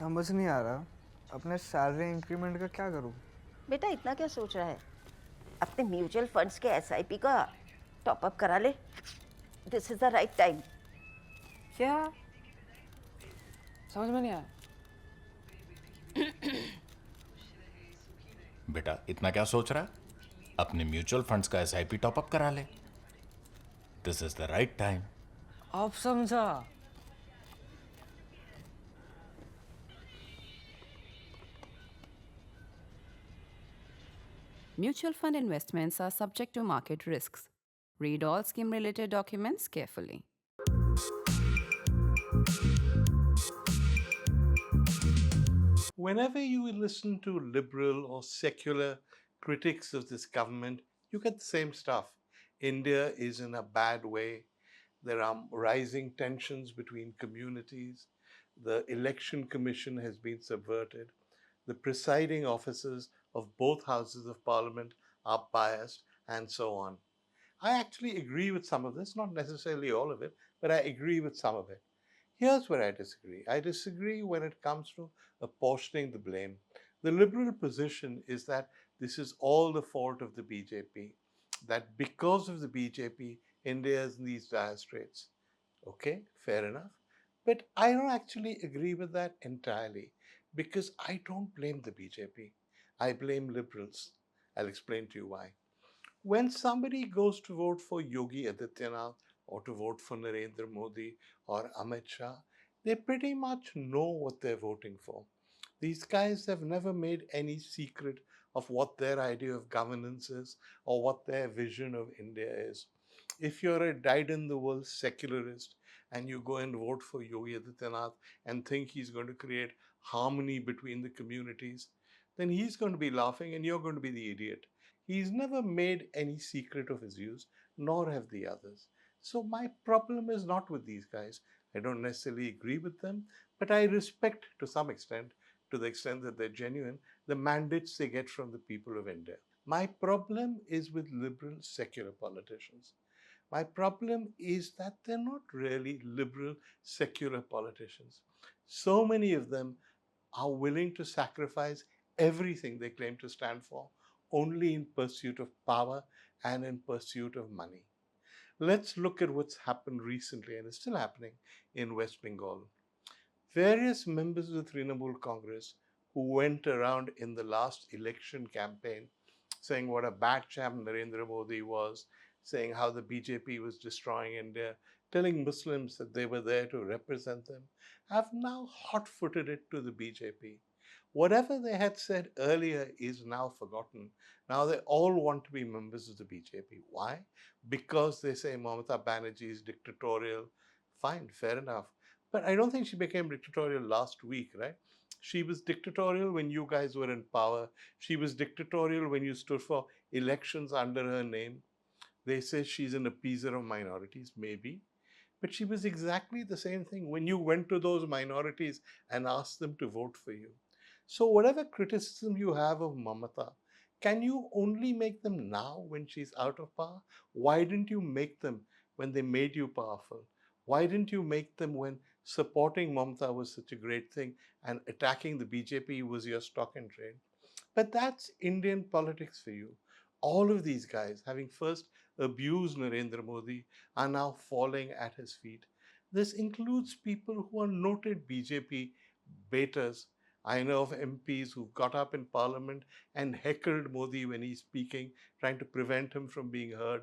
समझ नहीं आ रहा अपने सैलरी इंक्रीमेंट का क्या करूं। बेटा इतना क्या सोच रहा है? अपने म्यूचुअल फंड्स के एसआईपी का टॉप अप करा ले। This is the right time. क्या? समझ में नहीं आया। बेटा इतना क्या सोच रहा है? अपने म्यूचुअल फंड्स का एसआईपी टॉपअप करा ले। This is the right time. अब समझा। Mutual fund investments are subject to market risks. Read all scheme related documents carefully. Whenever you listen to liberal or secular critics of this government, you get the same stuff. India is in a bad way. There are rising tensions between communities. The election commission has been subverted. The presiding officers of both houses of parliament are biased, and so on. I actually agree with some of this, not necessarily all of it, but I agree with some of it. Here's where I disagree. I disagree when it comes to apportioning the blame. The liberal position is that this is all the fault of the BJP, that because of the BJP, India is in these dire straits. Okay, fair enough. But I don't actually agree with that entirely because I don't blame the BJP. I blame liberals. I'll explain to you why. When somebody goes to vote for Yogi Adityanath or to vote for Narendra Modi or Amit Shah, they pretty much know what they're voting for. These guys have never made any secret of what their idea of governance is or what their vision of India is. If you're a dyed-in-the-wool secularist and you go and vote for Yogi Adityanath and think he's going to create harmony between the communities, then he's going to be laughing and you're going to be the idiot. He's never made any secret of his views, nor have the others. So my problem is not with these guys. I don't necessarily agree with them, but I respect to some extent, to the extent that they're genuine, the mandates they get from the people of India. My problem is with liberal secular politicians. My problem is that they're not really liberal secular politicians. So many of them are willing to sacrifice everything they claim to stand for only in pursuit of power and in pursuit of money. Let's look at what's happened recently and is still happening in West Bengal. Various members of the Trinamool Congress who went around in the last election campaign saying what a bad chap Narendra Modi was, saying how the BJP was destroying India, telling Muslims that they were there to represent them, have now hot-footed it to the BJP. Whatever they had said earlier is now forgotten. Now they all want to be members of the BJP. Why? Because they say Mamata Banerjee is dictatorial. Fine, fair enough. But I don't think she became dictatorial last week, right? She was dictatorial when you guys were in power. She was dictatorial when you stood for elections under her name. They say she's an appeaser of minorities, maybe. But she was exactly the same thing when you went to those minorities and asked them to vote for you. So whatever criticism you have of Mamata, can you only make them now when she's out of power? Why didn't you make them when they made you powerful? Why didn't you make them when supporting Mamata was such a great thing and attacking the BJP was your stock and trade? But that's Indian politics for you. All of these guys, having first abused Narendra Modi, are now falling at his feet. This includes people who are noted BJP betas. I know of MPs who got up in parliament and heckled Modi when he's speaking, trying to prevent him from being heard.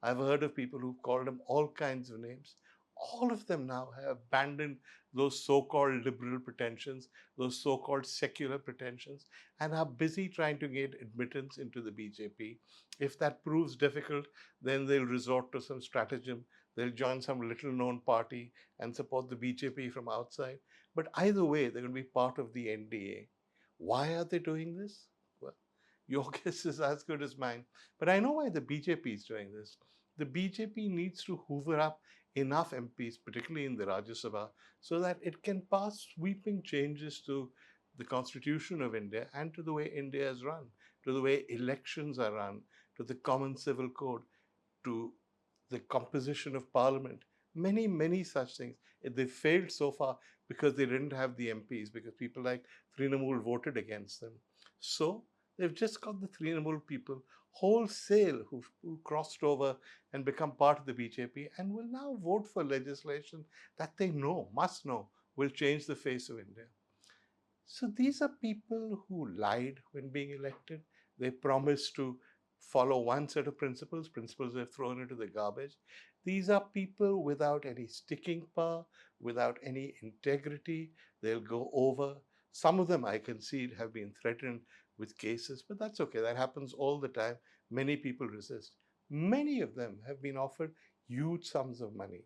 I've heard of people who've called him all kinds of names. All of them now have abandoned those so-called liberal pretensions, those so-called secular pretensions, and are busy trying to get admittance into the BJP. If that proves difficult, then they'll resort to some stratagem. They'll join some little-known party and support the BJP from outside. But either way, they're going to be part of the NDA. Why are they doing this? Well, your guess is as good as mine. But I know why the BJP is doing this. The BJP needs to hoover up enough MPs, particularly in the Rajya Sabha, so that it can pass sweeping changes to the constitution of India and to the way India is run, to the way elections are run, to the common civil code, to the composition of parliament. Many such things. They failed so far because they didn't have the MPs, because people like Trinamool voted against them. So they've just got the Trinamool people wholesale who crossed over and become part of the BJP and will now vote for legislation that they know, must know, will change the face of India. So these are people who lied when being elected. They promised to follow one set of principles they've thrown into the garbage. These are people without any sticking power, without any integrity. They'll go over. Some of them, I concede, have been threatened with cases, but that's okay. That happens all the time. Many people resist. Many of them have been offered huge sums of money,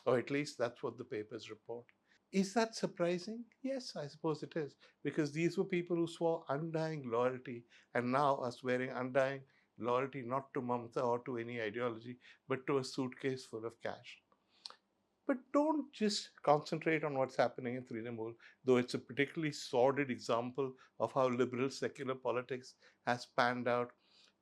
or at least that's what the papers report. Is that surprising? Yes, I suppose it is, because these were people who swore undying loyalty and now are swearing undying loyalty not to Mamata or to any ideology, but to a suitcase full of cash. But don't just concentrate on what's happening in Trinamool, though it's a particularly sordid example of how liberal secular politics has panned out.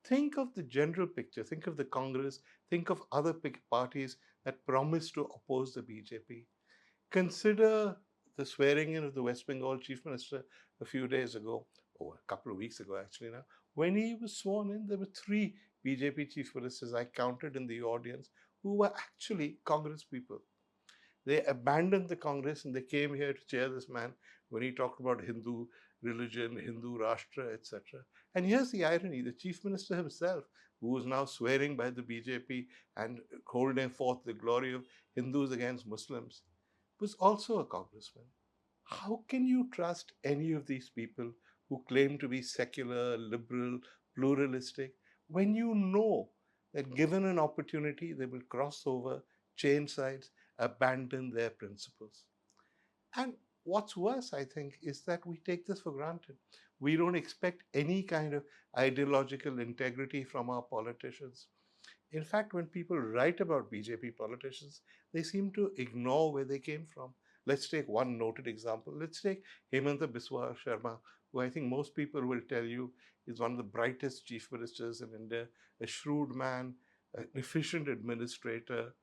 Think of the general picture. Think of the Congress. Think of other parties that promise to oppose the BJP. Consider the swearing in of the West Bengal Chief Minister a few days ago, or a couple of weeks ago actually now. When he was sworn in, there were 3 BJP Chief Ministers I counted in the audience who were actually Congress people. They abandoned the Congress and they came here to cheer this man when he talked about Hindu religion, Hindu Rashtra, etc. And here's the irony, the Chief Minister himself, who was now swearing by the BJP and holding forth the glory of Hindus against Muslims, was also a congressman. How can you trust any of these people who claim to be secular, liberal, pluralistic, when you know that given an opportunity, they will cross over, change sides, abandon their principles? And what's worse, I think, is that we take this for granted. We don't expect any kind of ideological integrity from our politicians. In fact, when people write about BJP politicians, they seem to ignore where they came from. Let's take one noted example. Let's take Hemanta Biswa Sharma, who I think most people will tell you is one of the brightest chief ministers in India, a shrewd man, an efficient administrator,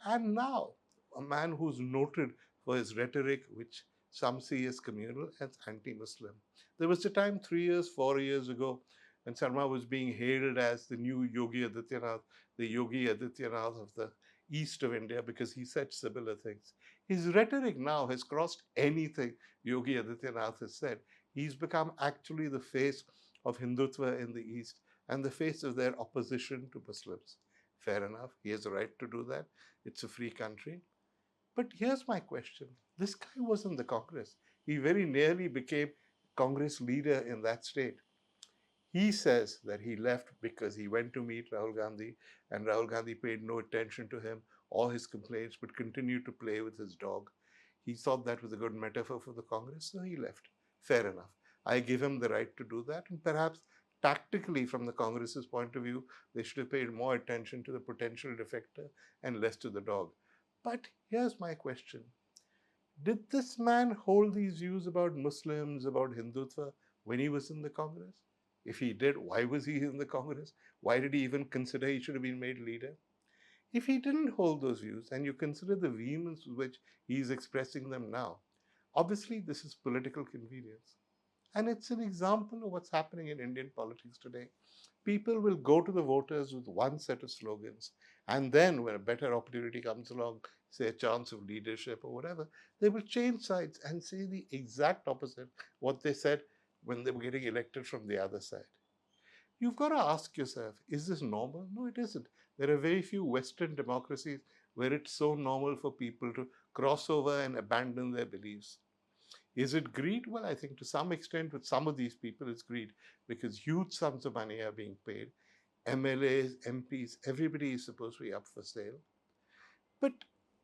and now a man who's noted for his rhetoric, which some see as communal and anti-Muslim. There was a time 3 years, 4 years ago, when Sharma was being hailed as the new Yogi Adityanath, the Yogi Adityanath of the east of India, because he said similar things. His rhetoric now has crossed anything Yogi Adityanath has said. He's become actually the face of Hindutva in the east and the face of their opposition to Muslims. Fair enough, he has a right to do that. It's a free country. But here's my question. This guy was in the Congress. He very nearly became Congress leader in that state. He says that he left because he went to meet Rahul Gandhi and Rahul Gandhi paid no attention to him or his complaints but continued to play with his dog. He thought that was a good metaphor for the Congress, so he left. Fair enough. I give him the right to do that, and perhaps tactically, from the Congress's point of view, they should have paid more attention to the potential defector and less to the dog. But here's my question. Did this man hold these views about Muslims, about Hindutva, when he was in the Congress? If he did, why was he in the Congress? Why did he even consider he should have been made leader? If he didn't hold those views, and you consider the vehemence with which he is expressing them now, obviously this is political convenience. And it's an example of what's happening in Indian politics today. People will go to the voters with one set of slogans, and then when a better opportunity comes along, say a chance of leadership or whatever, they will change sides and say the exact opposite what they said when they were getting elected from the other side. You've got to ask yourself, is this normal? No, it isn't. There are very few Western democracies where it's so normal for people to cross over and abandon their beliefs. Is it greed? Well, I think to some extent with some of these people it's greed, because huge sums of money are being paid. MLAs, MPs, everybody is supposed to be up for sale. But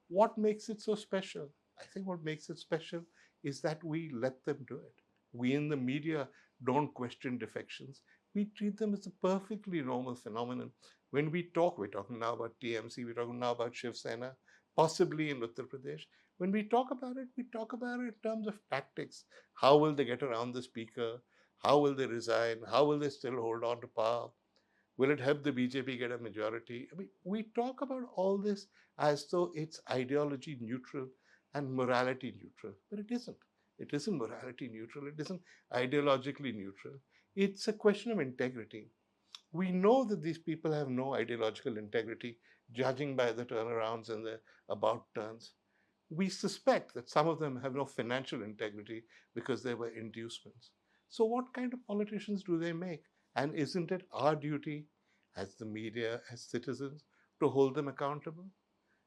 what makes it so special? I think what makes it special is that we let them do it. We in the media don't question defections. We treat them as a perfectly normal phenomenon. When we talk, we're talking now about TMC, we're talking now about Shiv Sena, possibly in Uttar Pradesh. When we talk about it, we talk about it in terms of tactics. How will they get around the speaker? How will they resign? How will they still hold on to power? Will it help the BJP get a majority? I mean, we talk about all this as though it's ideology neutral and morality neutral, but it isn't. It isn't morality neutral. It isn't ideologically neutral. It's a question of integrity. We know that these people have no ideological integrity, judging by the turnarounds and the about turns. We suspect that some of them have no financial integrity because they were inducements. So, what kind of politicians do they make? And isn't it our duty as the media, as citizens, to hold them accountable?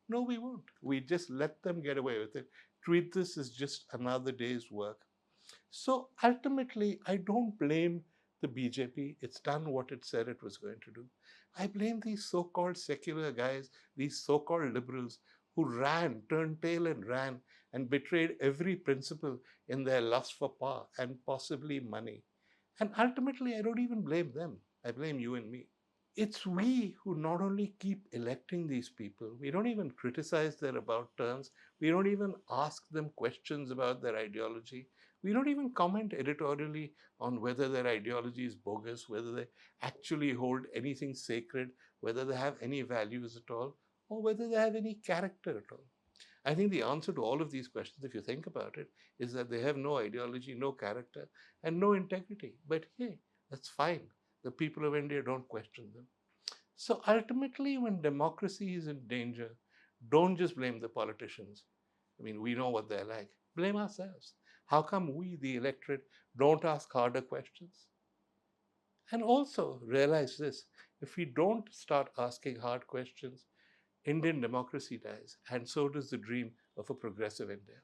No, we won't. We just let them get away with it. Treat this as just another day's work. So ultimately, I don't blame the BJP. It's done what it said it was going to do. I blame these so called secular guys, these so called liberals who ran, turned tail and ran, and betrayed every principle in their lust for power and possibly money. And ultimately, I don't even blame them. I blame you and me. It's we who not only keep electing these people, we don't even criticize their about turns, we don't even ask them questions about their ideology, we don't even comment editorially on whether their ideology is bogus, whether they actually hold anything sacred, whether they have any values at all, or whether they have any character at all. I think the answer to all of these questions, if you think about it, is that they have no ideology, no character, and no integrity. But hey, that's fine. The people of India don't question them. So ultimately, when democracy is in danger, don't just blame the politicians. I mean, we know what they're like. Blame ourselves. How come we, the electorate, don't ask harder questions? And also realize this, if we don't start asking hard questions, Indian democracy dies, and so does the dream of a progressive India.